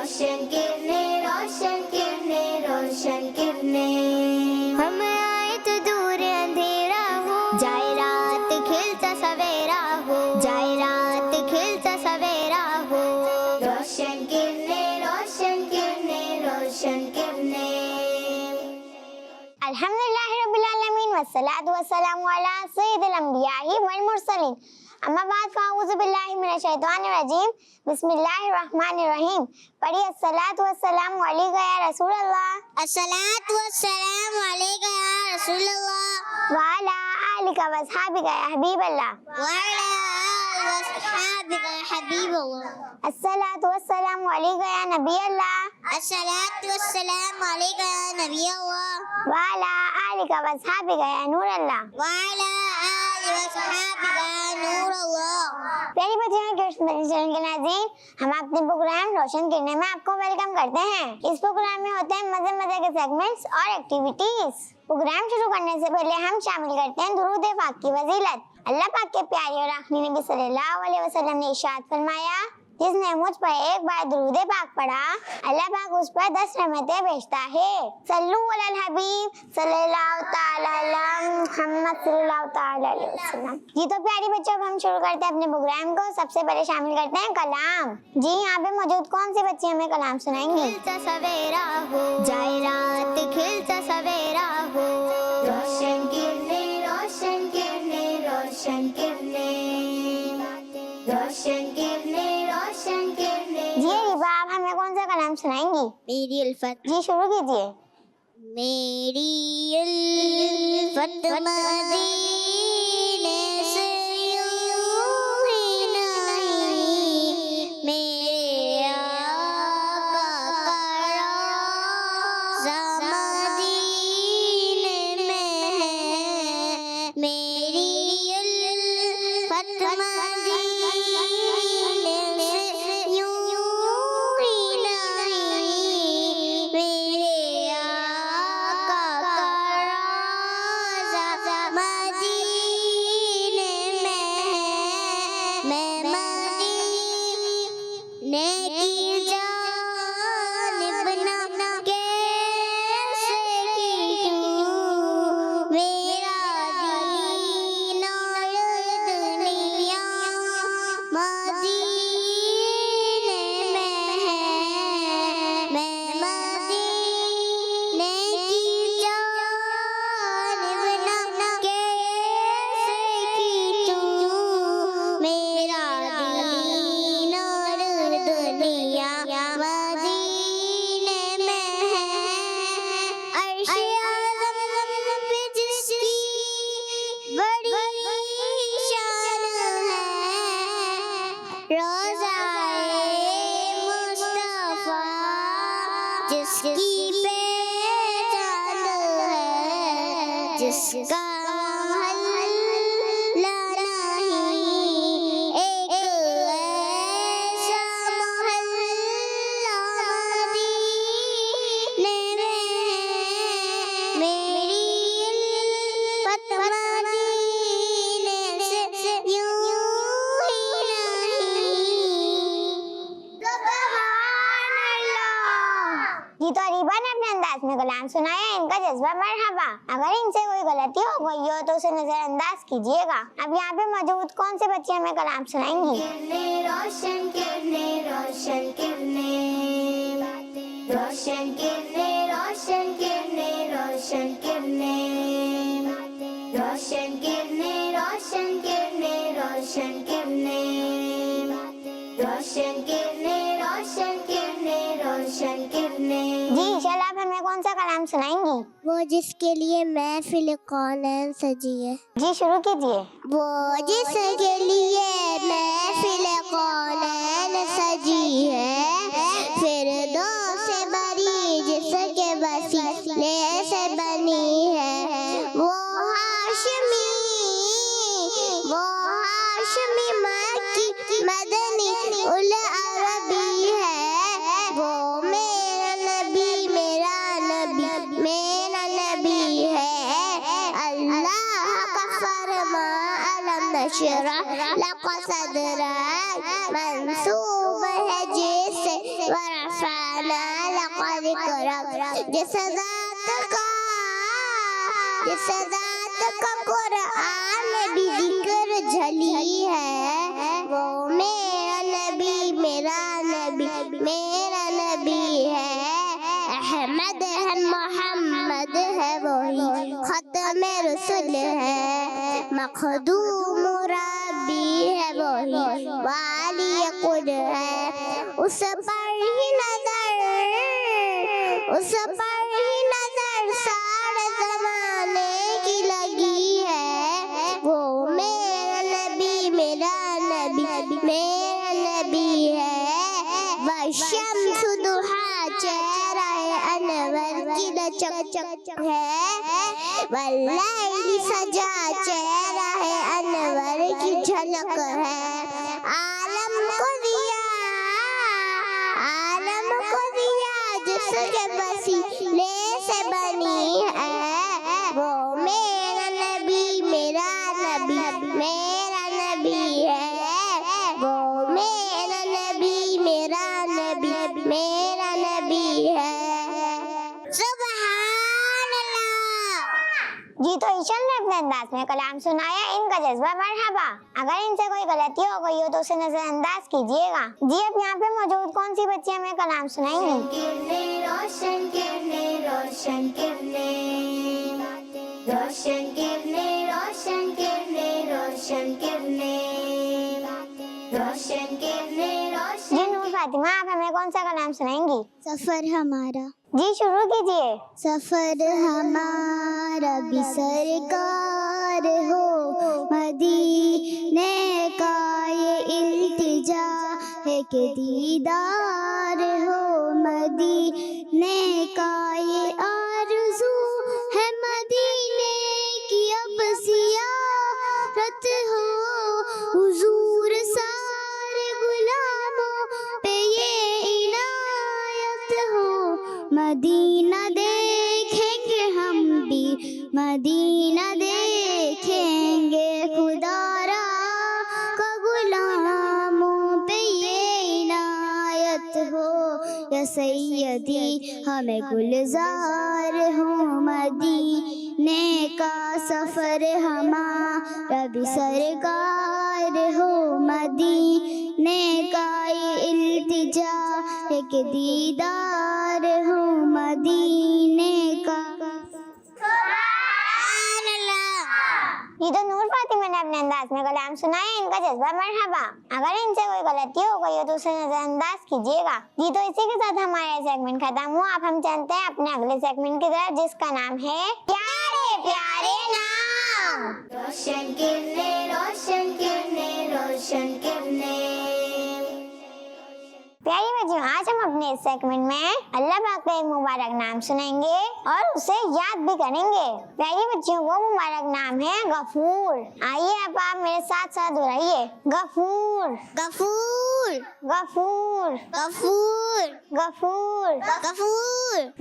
रोशन किरणें, रोशन किरणें, रोशन किरणें। हम आए तो दूर अंधेरा हो, जाए रात खिलता सवेरा हो, जाए रात खिलता सवेरा हो। रोशन किरणें, रोशन किरणें, रोशन किरणें। अल्हम्दुलिल्लाह रब्बिल आलमीन वस्सलातु वस्सलामु अला सय्यिदिल अंबिया'i वल मुरसलीन। अम्मा बाद फ़अऊज़ु बिल्लाहि मिनश शैतानिर रजीम। बिस्मिल्लाहिर रहमानिर रहीम। पढ़िए अस्सलातु वस्सलामु अलैका या रसूल अल्लाह। अस्सलातु वस्सलामु अलैका या रसूल अल्लाह। व अला आलिका व अस्हाबिका या हबीब अल्लाह। व अला आलिका व अस्हाबिका या हबीब अल्लाह। अस्सलातु वस्सलामु अलैका या नबी अल्लाह। अस्सलातु वस्सलामु अलैका या नबी अल्लाह। व अला आलिका व अस्हाबिका या नूर अल्लाह। व अला आलिका व अस्हाबिका या नूर अल्लाह। प्यारी बच्चियों के नाज़रीन, हम अपने प्रोग्राम रोशन किरणें में आपको वेलकम करते हैं। इस प्रोग्राम में होते हैं मजे मजे के सेगमेंट्स और एक्टिविटीज। प्रोग्राम शुरू करने से पहले हम शामिल करते हैं दुरूद पाक की फजीलत। अल्लाह पाक के प्यारे और आखिरी नबी सल्लल्लाहु अलैहि वसल्लम ने इरशाद फरमाया, जिसने मुझ पर एक बार दुरूद पाक पढ़ा, अल्लाह पाक उस पर 10 रहमतें भेजता है। सल्लु अलल हबीब सल्लल्लाहु तआला अलैहि मुहम्मद सल्लल्लाहु तआला अलैहि वसल्लम। जी तो प्यारी बच्चों, अब हम शुरू करते हैं अपने प्रोग्राम को। सबसे पहले शामिल करते हैं कलाम। जी यहाँ पे मौजूद कौन सी बच्ची हमें कलाम सुनाएंगी? खिलता सवेरा हो, जाए रात खिलता सवेरा हो। रोशन किरणें, रोशन किरणें, रोशन किरणें, रोशन किरणें, रोशन किरणें। जी रिबा, आप हमें कौन सा कलाम सुनाएंगी? मेरी उल्फत। जी शुरू कीजिए। मेरी उल्फत मदीने से यूं ही नहीं, मेरे आका का रोज़ा मदीने में है। मेरी उल्फत मदीने से यूं ही नहीं, मेरे आका का रोज़ा मदीने में है। मैं मदीने की जानिब ना कैसे खींचूं, मेरा दीन और दुनिया मदीने में है। मैं मदीने की जानिब ना कैसे खींचूं, मेरा दीन और दुनिया मदीने में है। अर्श आज़म पे जिसकी बड़ी शान है, रोज़ाए मुस्तफ़ा जिसकी पहचान है, जिसका मोहल्ला नहीं, एक ऐसा मोहल्ला मदीने में है। मेरी उल्फत मदीने से यूं ही नहीं। जी तो रिबा ने अपने अंदाज में कलाम सुनाया, इनका जज्बा मरहबा। अगर इनसे कोई गलती हो गई हो तो उसे नजरअंदाज कीजिएगा। अब यहाँ पे मौजूद कौन से बच्चे हमें कलाम सुनाएंगी? रोशन किरणें, रोशन किरणें, रोशन किरणें, रोशन किरणें, रोशन किरणें, रोशन किरणें, रोशन किरणें, रोशन किरणें, रोशन किरणें, रोशन किरणें, रोशन किरणें। जी इंशाल्लाह आप हमें कौन सा कलाम सुनाएंगी? वो जिसके लिए महफिल कौनैन सजी है। जी शुरू कीजिए। वो जिसके लिए महफिल कौनैन सजी है, फिरदौस से बरी जिसके वसीले से बनी है। वो हाशमी मक्की मदनी उल अरबी है। वो मेरा नबी मेरा नबी है। अल्लाह का फरमा अलम नशरह लक सदरक, मंसूब है जिससे वरफा इंसाना लक़द करम। जिस ज़ात का कुरान में भी जिक्र झली है, वो मेरा नबी है। अहमद है, मोहम्मद है, वही खत्म रसूल है। मखदूम रब्बी है, वही वाली कुल है। उस पर ही नजर सारे ज़माने की लगी है। वो मेरा नबी है। वशम्स दुहा चेहरा अनवर की लचक है। वल्लैल सजा चेहरा अनवर की झलक है। आलम को दिया जिसके वसीले से बनी है। वो मेरा नबी है। वो मेरा नबी है। सुभान अल्लाह। जी तो ईशन ने अपने अंदाज में कलाम सुनाया, इनका जज्बा मरहबा। अगर इनसे कोई गलती हो गई हो तो उसे नजरअंदाज कीजिएगा। जी अब यहाँ पे मौजूद कौन सी बच्ची हमें कलाम सुनाएंगी? रोशन किरने रोशन किरने रोशन किरने रोशन किरने रोशन किरने रोशन किरने रोशन। जी नूर फातिमा आप हमें कौन सा कलाम सुनाएंगी? सफर हमारा। जी शुरू कीजिए। सफर हमारा भी सरकार हो, मदीने का ये इल्तिजा है कि दीदार हो। मदीने का ये आरज़ू है, मदीने की अब ज़ियारत हो। हुजूर सारे गुलामों पे ये इनायत हो। मदीना देखेंगे हम भी, मदीना देखेंगे। खुदारा का गुलामों पे ये इनायत हो। या सैयदी हमें गुलजार हो। मदीने का सफर हमारा भी सरकार हो। मदीने का ये इल्तिजा है कि दीदार हो। मदीने का। ये तो नूर फातिमा ने अपने अंदाज में कलाम सुनाया, इनका जज्बा मरहबा। अगर इनसे कोई गलती हो गई हो तो उसे नजरअंदाज कीजिएगा। जी तो इसी के साथ हमारा सेगमेंट खत्म हुआ। अब हम चलते हैं अपने अगले सेगमेंट की तरफ, जिसका नाम है प्यारे प्यारे नाम। रोशन किरने रोशन किरने रोशन किरने। प्यारी बच्चियों आज हम अपने इस सेगमेंट में अल्लाह पाक का एक मुबारक नाम सुनेंगे और उसे याद भी करेंगे। प्यारी बच्चियों वो मुबारक नाम है गफूर। आइए अब आप मेरे साथ साथ दोहराइए, गफूर गफूर गफूर गफूर गफूर गफूर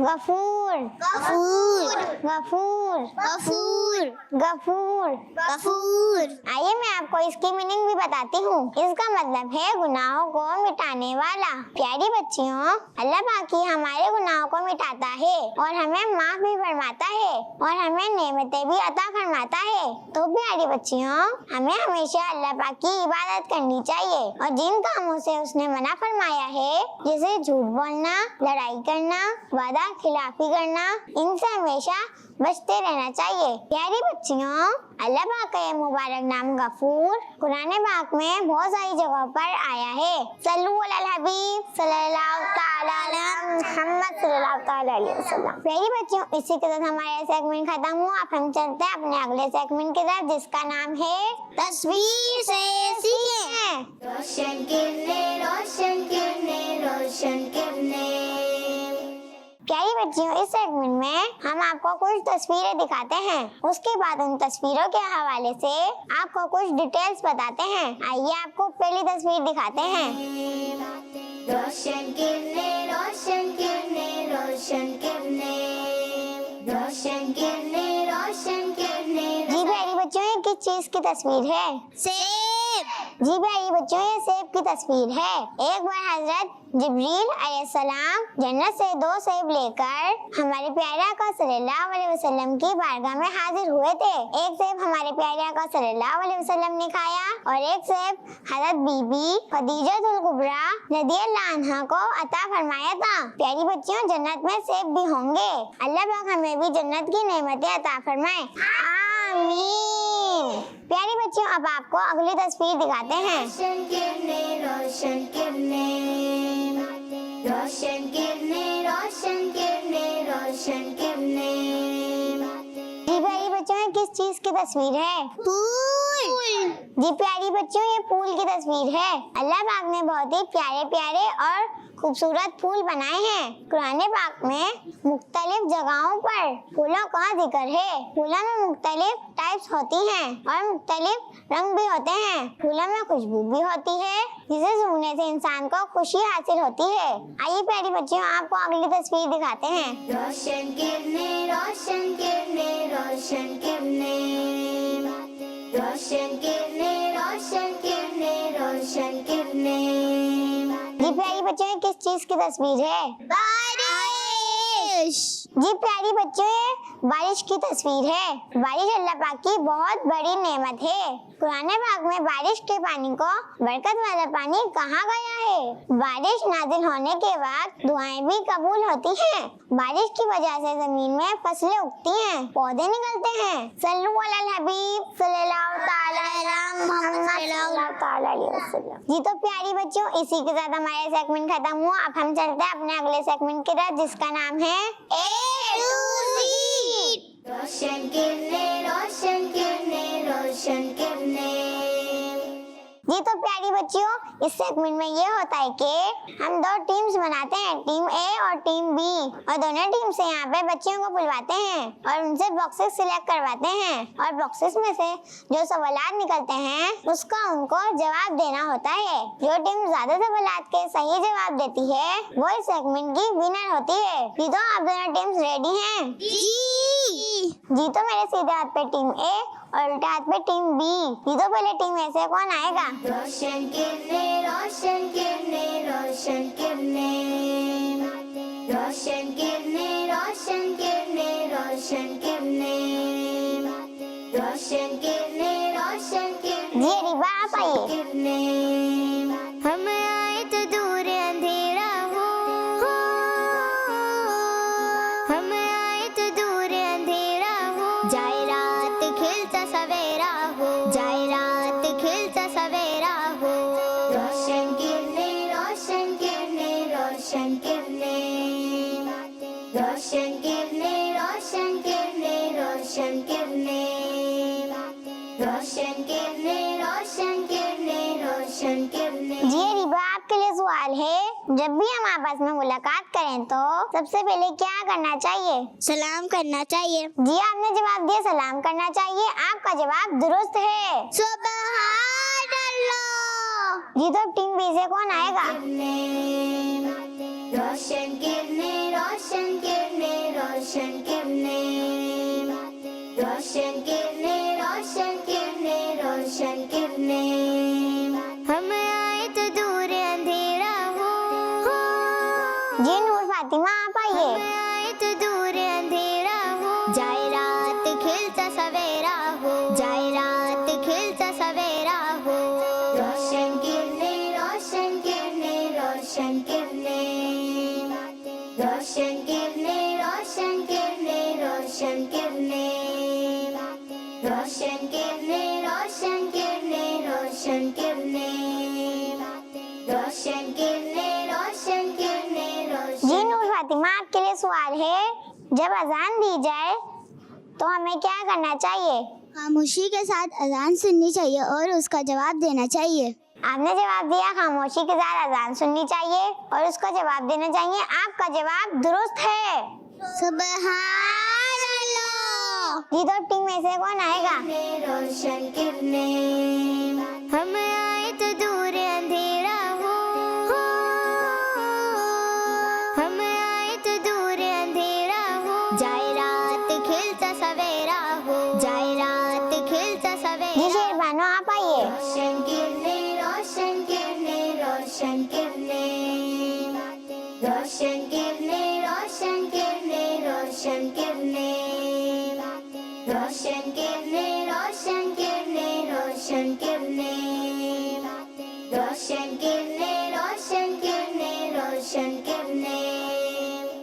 गफूर गफूर गफूर गफूर गफूर गफूर। आइए मैं आपको इसकी मीनिंग भी बताती हूँ। इसका मतलब है गुनाहों को मिटाने वाला। प्यारी बच्चियों अल्लाह पाक हमारे गुनाहों को मिटाता है और हमें माफ भी फरमाता है और हमें नेमतें भी अता फरमाता है। तो प्यारी बच्चियों हमें हमेशा अल्लाह पाक की इबादत करनी चाहिए और जिन कामों से उसने मना फरमाया है, जैसे झूठ बोलना, लड़ाई करना, वादा खिलाफी करना, इनसे हमेशा बचते रहना चाहिए। प्यारी बच्चियों अल्लाह पाक का ये मुबारक नाम गफूर कुरान पाक में बहुत सारी जगहों पर आया है। सल्लु अलल हबीब सल्लल्लाहु तआला अलैहि मुहम्मद सल्लल्लाहु तआला अलैहि वसल्लम। प्यारी बच्चियों इसी के साथ हमारा सेगमेंट खत्म हुआ। अब हम चलते हैं अपने अगले सेगमेंट की तरफ, जिसका नाम है तस्वीर से सीखें। रोशन किरने रोशन किरने रोशन किरने। प्यारी बच्चियों इस सेगमेंट में हम आपको कुछ तस्वीरें दिखाते हैं, उसके बाद उन तस्वीरों के हवाले से आपको कुछ डिटेल्स बताते हैं। आइए आपको पहली तस्वीर दिखाते हैं। रोशन किरने रोशन किरने रोशन किरने रोशन किरने रोशन किरने। जी प्यारी बच्चियों ये किस चीज की तस्वीर है? सेब जी प्यारे बच्चों, ये सेब की तस्वीर है। एक बार हजरत जिब्रील अलैहिस्सलाम जन्नत से 2 सेब लेकर हमारे प्यारे आका सल्लल्लाहु अलैहि वसल्लम की बारगाह में हाजिर हुए थे। एक सेब हमारे प्यारे आका सल्लल्लाहु अलैहि वसल्लम ने खाया और एक सेब हजरत बीबी खदीजतुल कुबरा रदियल्लाहु अन्हा को अता फरमाया था। प्यारी बच्चियों, जन्नत में सेब भी होंगे। अल्लाह पाक हमें भी जन्नत की नेमतें अता फरमाए, आमीन। प्यारी बच्चियों, अब आपको अगली तस्वीर दिखाते हैं। रोशन किरने, रोशन किरने, रोशन किरने, रोशन किरने, रोशन किरने। जी प्यारी बच्चों, ये किस चीज की तस्वीर है? फूल। जी प्यारी बच्चों, ये फूल की तस्वीर है। अल्लाह पाक ने बहुत ही प्यारे प्यारे और खूबसूरत फूल बनाए हैं। कुरान पाक में मुख्तलिफ जगहों पर फूलों का जिक्र है। फूलों में मुख्तलिफ टाइप्स होती हैं और मुख्तलिफ रंग भी होते हैं। फूलों में खुशबू भी होती है जिसे सूंघने से इंसान को खुशी हासिल होती है। आइए प्यारी बच्चियों, आपको अगली तस्वीर दिखाते हैं। रोशन किरने, रोशन किरने, रोशन किरने, रोशन किरने, रोशन किरने, रोशन किरने। जी प्यारी बच्चों, ये किस चीज की तस्वीर है? बारिश। जी प्यारी बच्चों, ये बारिश की तस्वीर है। बारिश अल्लाह पाक की बहुत बड़ी नेमत है। कुरान पाक में बारिश के पानी को बरकत वाला पानी कहा गया है। बारिश नाजिल होने के बाद दुआएं भी कबूल होती हैं। बारिश की वजह से जमीन में फसलें उगती हैं, पौधे निकलते हैं। सल्लु अलल हबीब सल्लल्लाहु ताला अलैहि मोहम्मद सल्लल्लाहु ताला अलैहि वसल्लम। जी तो प्यारी बच्चों, इसी के साथ हमारा सेगमेंट खत्म हुआ। अब हम चलते हैं अपने अगले सेगमेंट की तरफ, जिसका नाम है A to Z। रोशन किरने, रोशन किरने, रोशन किरने। जी तो प्यारी बच्चियों, इस सेगमेंट में ये होता है कि हम 2 टीम्स बनाते हैं, टीम ए और टीम बी, और दोनों टीम से यहाँ पे बच्चियों को बुलवाते हैं और उनसे बॉक्सेस सिलेक्ट करवाते हैं और बॉक्सेस में से जो सवालात निकलते हैं उसका उनको जवाब देना होता है। जो टीम ज्यादा सवालात के सही जवाब देती है वो इस सेगमेंट की विनर होती है। जी तो आप दोनों टीम्स रेडी हैं? जी तो मेरे सीधे हाथ पे टीम ए और उल्टे हाथ पे टीम बी। जी तो पहले टीम ए से कौन आएगा? रोशन किरने, रोशन किरने, रोशन किरने, रोशन किरने, रोशन किरने, रोशन किरने, रोशन किरने, रोशन किरने। जी रिबा आप आइए। किरने। हम आए तो दूर अंधेरा हो, हम आए तो दूर अंधेरा हो, जाए रात खिलता सवेरा हो, जाए रात खिलता सवेरा हो। रोशन किरने, रोशन किरने, रोशन किरने, रोशन किरने, रोशन किरने, रोशन किरने, रोशन किरने, रोशन किरने, रोशन किरने। जी रिबा आपके लिए सवाल है, जब भी हम आपस में मुलाकात करें तो सबसे पहले क्या करना चाहिए? सलाम करना चाहिए। जी आपने जवाब दिया सलाम करना चाहिए। आपका जवाब दुरुस्त है। सुभान अल्लाह। जी तो टीम बी से कौन आएगा? रोशन किरने, रोशन किरने, रोशन किरने, रोशन किरने, रोशन किरने, रोशन किरने। हम आए तो दूर अंधेरा हो, जी नूर फातिमा आप हम आइए। आए तो दूर अंधेरा हो, जाए रात खिलता सवेरा हो, जाए रात खिलता सवेरा हो। रोशन किरने, रोशन किरने, रोशन किरने, रोशन किरने, रोशन किरने, रोशन किरने, रोशन किरने, रोशन किरने, रोशन किरने, रोशन किरने, रोशन किरने, रोशन। जी नूर फातिमा आपके लिए सवाल है, जब अजान दी जाए तो हमें क्या करना चाहिए? खामोशी के साथ अजान सुननी चाहिए और उसका जवाब देना चाहिए। आपने जवाब दिया खामोशी के साथ अजान सुननी चाहिए और उसका जवाब देना चाहिए। आपका जवाब दुरुस्त है। सुभान अल्लाह। जी तो टीम में से कौन आएगा? रोशन किरने। हम आए तो दूर अंधेरा हो, हम आए तो दूर अंधेरा हो, जाए रात खिलता सवेरा हो, जाए रात खिलता जी सवेरा। शेरबानो आप आइए। रोशन किरने, किरने रोशन किरने रोशन किरने रोशन किरने रोशन किरने रोशन किरने रोशन किरने रोशन किरने रोशन किरने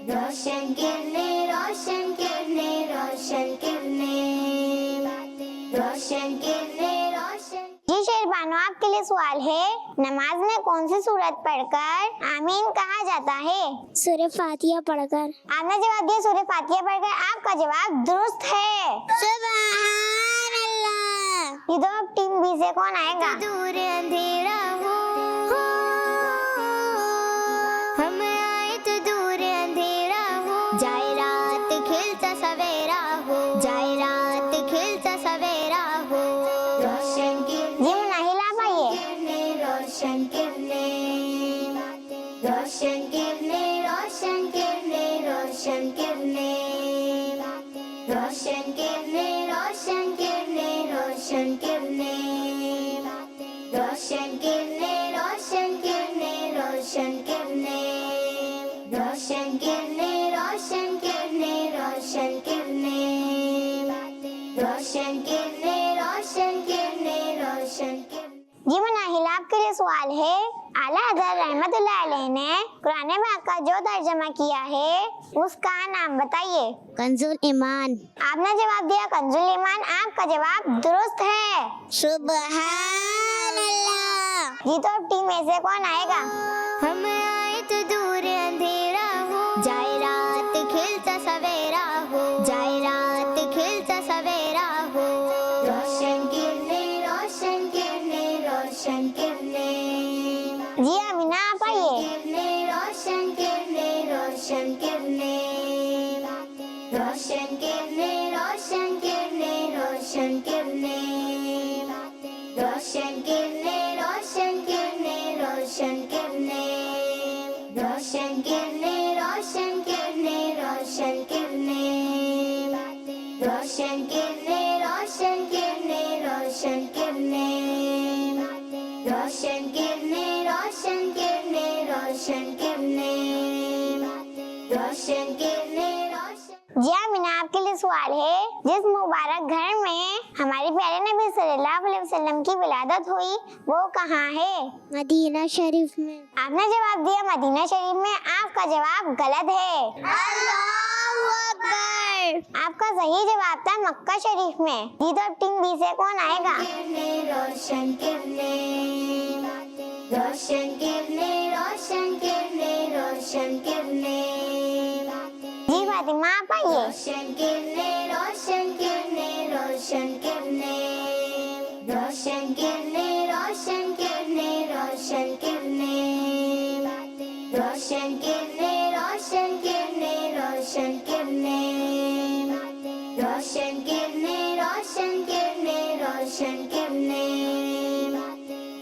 रोशन किरने रोशन किरने रोशन किरने रोशन किरने रोशन। जी शेर बानो, आपके लिए सवाल है, नमाज में कौन सी सूरत पढ़कर आमीन कहा जाता है? सूरह फातिहा पढ़कर। आपने जवाब दिया सूरह फातिहा पढ़कर। आपका जवाब दुरुस्त है। सुभान अल्लाह। ये तो अब टीम बी से कौन आएगा? दूर अंधेरा हो हम आए तो दूर अंधेरा हो जाए रात खिलता सवेरा हो जाए रात खिलता सवेरा हो रोशन जी मुनाहिला पाइए। किरने रोशन किरने रोशन किरने रोशन किरने रोशन किरने रोशन किरने रोशन किरने रोशन किरने रोशन किरने रोशन किरने रोशन किरने रोशन किरने रोशन किरने रोशन किरने रोशन किरने रोशन किरने रोशन किरने। जी मुनाहिला, आपके लिए सवाल है, आला हज़रत रहमतुल्लाह अलैह ने कुरान पाक का जो तर्जमा किया है उसका नाम बताइए। कंजुल ईमान। आपने जवाब दिया कंजुल ईमान। आपका जवाब दुरुस्त है। सुभान अल्लाह। जी तो अब टीम में से कौन आएगा? हम आए तो दूर अंधेरा हो जाए रात खिलता सवेरा हो जाए रात खिलता सवेरा हो रोशन किरने रोशन किरने रोशन किरने जी अमीना, आप आइए। किरने रोशन किरने रोशन किरने रोशन किरने रोशन किरने रोशन किरने रोशन किरने रोशन किरने रोशन किरने रोशन किरने रोशन किरने रोशन किरने रोशन किरने रोशन किरने रोशन किरने रोशन किरने रोशन किरने रोशन किरने रोशन किरने रोशन। जी अमीना, आपके लिए सवाल है, जिस मुबारक घर में हमारे प्यारे नबी सल्लल्लाहु अलैहि वसल्लम की विलादत हुई वो कहाँ है? मदीना शरीफ में। आपने जवाब दिया मदीना शरीफ में। आपका जवाब गलत है। अल्लाहु अकबर। आपका सही जवाब था मक्का शरीफ में। जी तो अब टीम बी से कौन आएगा? किरने रोशन किरने रोशन किरने रोशन किरने रोशन किरने जी फातिमा, आप आइए। रोशन किरने रोशन किरने रोशन किरने रोशन किरने रोशन किरने रोशन किरने रोशन किरने रोशन किरने रोशन किरने रोशन किरने रोशन किरने रोशन किरने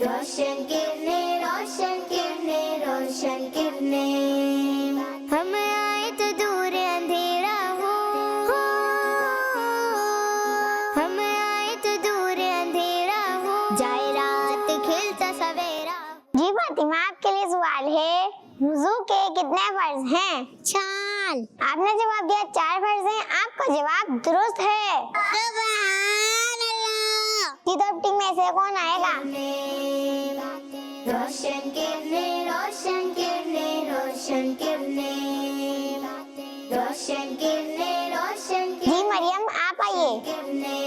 रोशन किरने रोशन किरने रोशन किरने हम आए तो दूर अंधेरा हो हम आए तो दूर अंधेरा हो जाए रात खिलता सवेरा। जी फातिमा, आपके लिए सवाल है, वुजू के कितने फर्ज हैं? 4। आपने जवाब दिया 4 फर्ज हैं। आपका जवाब दुरुस्त है। सुभान अल्लाह। जी तो अब टीम में से कौन आएगा? रोशन किरने रोशन किरने रोशन किरने रोशन किरने रोशन जी मरियम, आप आइए। किरने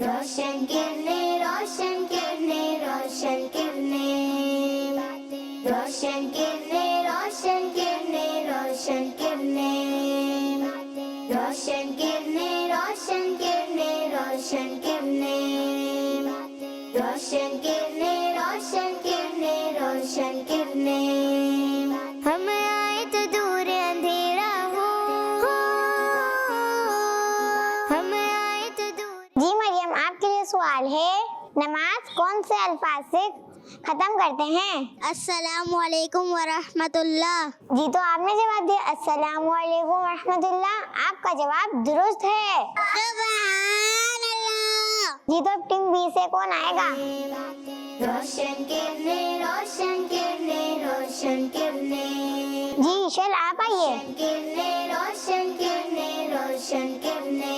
रोशन किरने रोशन किरने रोशन किरने रोशन किरने रोशन किरने रोशन किरने रोशन किरने रोशन किरने रोशन किरने रोशन किरने रोशन किरने रोशन किरने हम आए तो दूर अंधेरा हो हम आए तो दूर। जी मरियम, आपके लिए सवाल है, नमाज कौन से अल्फाज से खत्म करते हैं? अस्सलामु अलैकुम व रहमतुल्लाह। जी तो आपने जवाब दिया अस्सलामु अलैकुम व रहमतुल्लाह। आपका जवाब दुरुस्त है। सुभान अल्लाह। जी तो अब टीम बी से कौन आएगा? रोशन किरने रोशन किरने रोशन किरने जी ईशल आप आइए। रोशन किरने रोशन किरने रोशन किरने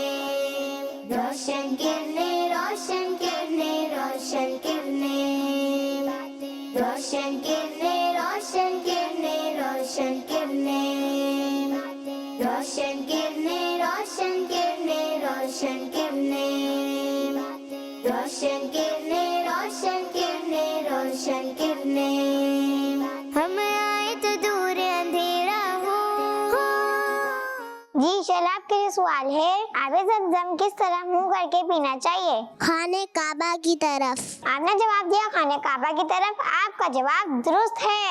रोशन किरने रोशन किरने रोशन किरने रोशन किरने रोशन किरने रोशन किरने रोशन किरने रोशन किरने रोशन किरने रोशन किरने रोशन किरने हम आए तो दूर अंधेरा हो। जी ईशल आपके लिए सवाल है, आबे ज़मज़म किस तरह मुंह करके पीना चाहिए? खाने काबा की तरफ। आपने जवाब दिया खाने काबा की तरफ। आपका जवाब दुरुस्त है।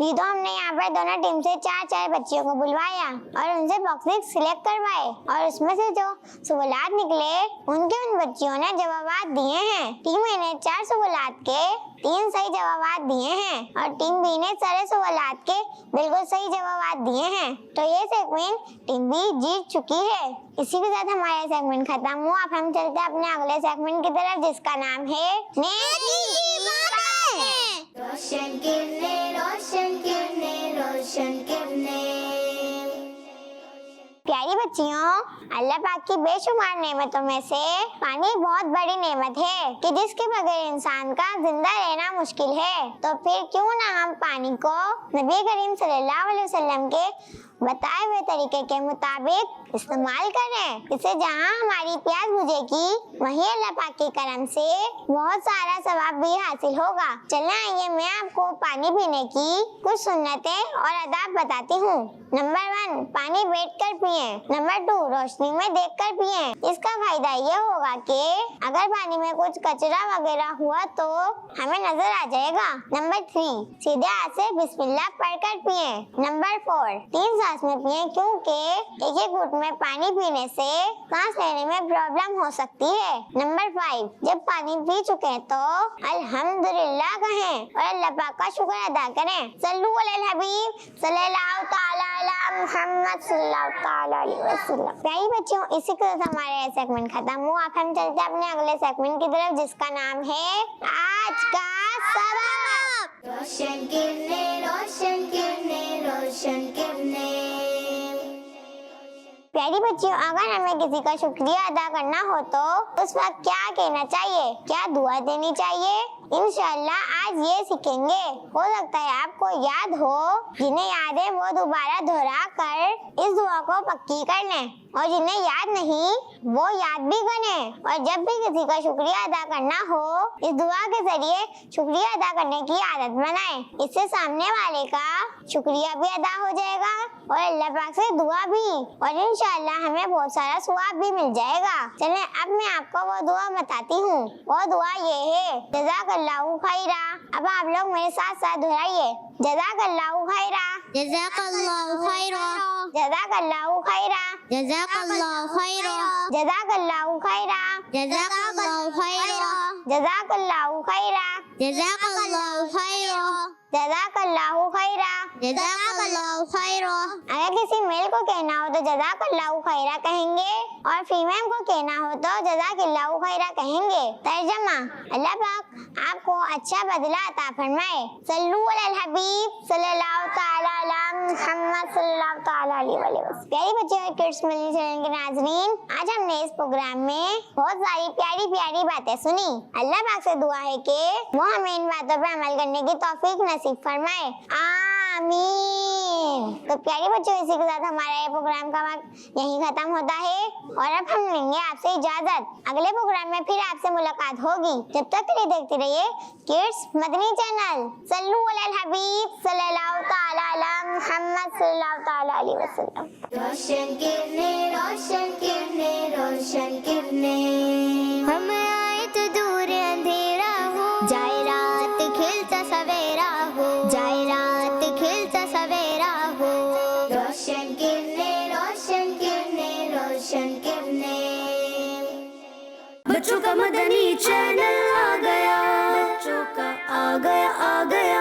ये तो हमने यहाँ पर दोनों टीम से 4-4 बच्चियों को बुलवाया और उनसे बॉक्सेस सिलेक्ट करवाए और उसमें से जो सवालात निकले उन बच्चियों ने जवाबात दिए हैं। टीम ए ने 4 सवालात के 3 सही जवाबात दिए हैं और टीम बी ने सारे सवालात के बिल्कुल सही जवाबात दिए हैं। तो ये सेगमेंट टीम बी जीत चुकी है। इसी के साथ हमारा सेगमेंट खत्म हुआ। अब हम चलते हैं अपने अगले सेगमेंट की तरफ जिसका नाम है रोशन किरने रोशन किरने रोशन किरने। प्यारी बच्चियों, अल्लाह पाक की बेशुमार नेमतों में से पानी बहुत बड़ी नेमत है कि जिसके बगैर इंसान का जिंदा रहना मुश्किल है। तो फिर क्यों ना हम पानी को नबी करीम सल्लल्लाहु अलैहि वसल्लम के बताए हुए तरीके के मुताबिक इस्तेमाल करें। इससे जहाँ हमारी प्यास बुझेगी वहीं अल्लाह पाक के करम से बहुत सारा सवाब भी हासिल होगा। चलना आइए मैं आपको पानी पीने की कुछ सुन्नतें और आदाब बताती हूँ। नंबर 1, पानी बैठकर पिए। नंबर 2, रोशनी में देखकर पिए। इसका फायदा ये होगा कि अगर पानी में कुछ कचरा वगैरह हुआ तो हमें नजर आ जाएगा। नंबर 3, सीधे हाथ से बिस्मिल्लाह पढ़कर पिए। नंबर 4, 3 सांस में पिए क्योंकि एक घूंट में पानी पीने से सांस लेने में प्रॉब्लम हो सकती है। नंबर 5, जब पानी पी चुके तो अल्हम्दुलिल्लाह कहें और अल्लाह पाक का शुक्र अदा करें। सल्लु अलल हबीब सल्लल्लाहु ताला अला मुहम्मद सल्लल्लाहु ताला अलैहि वसल्लम। प्यारी बच्चों, इसी के साथ हमारा सेगमेंट खत्म हुआ। अब हम चलते हैं अपने अगले सेगमेंट की तरफ जिसका नाम है आज का सबक। रोशन किरने रोशन किरने रोशन किरने। प्यारी बच्चियों, अगर हमें किसी का शुक्रिया अदा करना हो तो उस वक्त क्या कहना चाहिए, क्या दुआ देनी चाहिए? इंशाअल्लाह आज ये सीखेंगे। हो सकता है आपको याद हो, जिन्हें याद है वो दोबारा दोहरा कर इस दुआ को पक्की कर लें और जिन्हें याद नहीं वो याद भी करें। और जब भी किसी का शुक्रिया अदा करना हो इस दुआ के जरिए शुक्रिया अदा करने की आदत बनाएं। इससे सामने वाले का शुक्रिया भी अदा हो जाएगा और अल्लाह पाक से दुआ भी, और इंशाअल्लाह हमें बहुत सारा सवाब भी मिल जाएगा। चलें अब मैं आपको वो दुआ बताती हूँ। वो दुआ ये है, जज़ाकल्लाहु खैरा। अब आप लोग मेरे साथ साथ दोहराइए, जज़ाकल्लाहु खैरा, जज़ाकल्लाहु खैरा, जज़ाकल्लाहु खैरा, जज़ाकल्लाहु खैरा, जज़ाकल्लाहु खैरा, जज़ाकल्लाहु खैरा, जज़ाकल्लाहु खैरा, जज़ाकल्लाहु खैरा, जज़ाकल्लाहु खैरा, जज़ाकल्लाहु खैरा। अगर किसी मेल को कहना हो तो जज़ाकल्लाहु खैरा कहेंगे और फीमेल को कहना हो तो जज़ाकल्लाहु खैरा कहेंगे। तर्जमा, अल्लाह पाक आपको अच्छा बदला अता फरमाए। सल्लु अलल हबीब सल्लल्लाहु ताला अला मुहम्मद सल्लल्लाहु ताला अलैहि वसल्लम। प्यारी बच्चों और किड्स मिलनी चैनल के नाज़रीन, आज हमने इस प्रोग्राम में बहुत सारी प्यारी प्यारी बातें सुनी। अल्लाह पाक से दुआ है कि वो हमें इन बातों पर अमल करने की तौफीक नसीब फरमाए। आमीन। तो प्यारे बच्चों, इसी के साथ हमारा ये प्रोग्राम का वक्त यहीं खत्म होता है और अब हम लेंगे आपसे इजाजत। अगले प्रोग्राम में फिर आपसे मुलाकात होगी। जब तक के लिए देखते रहिए किड्स मदनी चैनल। सल्लु अलल हबीब सल्लल्लाहु ताला अला मुहम्मद सल्लल्लाहु ताला अलैहि वसल्लम। रोशन किरने रोशन किरने रोशन किरने। हम आए तो दूर अंधेरा हो, जाए रात खिलता सवेरा हो, जाए रात खिलता सवेरा हो। रोशन किरने रोशन किरने रोशन किरने। बच्चों का मदनी चैनल आ गया, बच्चों का आ गया आ गया।